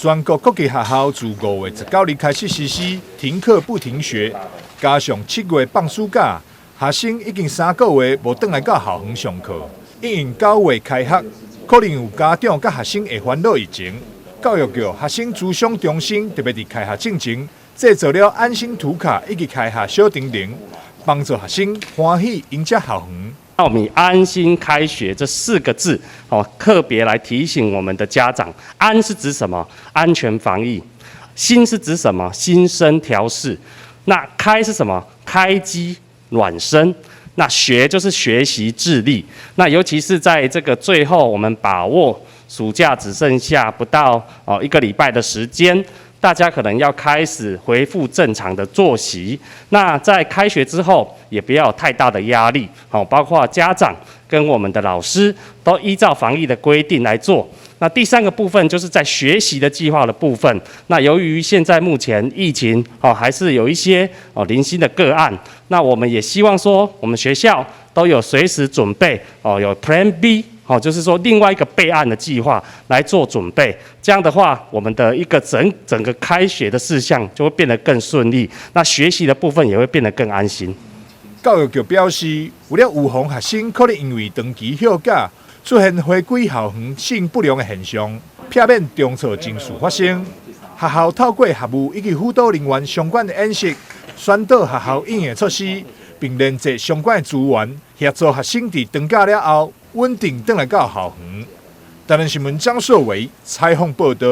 全国各级学校自5月19日开始实施停课不停学，加上7月放暑假，学生已经3个月无转来到校园上课。因应9月开学，可能有家长甲学生会烦恼疫情。教育局学生咨询中心特别伫开学进前制作了安心图卡以及开学小叮咛，帮助学生欢喜迎接校园。那我们以安心开学这4个字，特别来提醒我们的家长。安是指什么？安全防疫。心是指什么？心身调适。那开是什么？开机暖身。那学就是学习智力。那尤其是在这个最后，我们把握暑假只剩下不到1个礼拜的时间。大家可能要开始恢复正常的作息。那在开学之后，也不要有太大的压力，包括家长跟我们的老师都依照防疫的规定来做。那第3个部分就是在学习的计划的部分。那由于现在目前疫情还是有一些零星的个案，那我们也希望说，我们学校都有随时准备有 Plan B。就是说另外一个备案的计划来做准备，这样的话，我们的一个整个开学的事项就会变得更顺利，那学习的部分也会变得更安心。教育局表示，为了预防学生可能因为长期休假出现回归校园性不良的现象，避免中错情绪发生，学校透过学务以及辅导人员相关的演习，宣导学校应用措施，并连接相关的资源，协助学生伫长假了后稳定转来到校园。台南新闻张硕维采访报道。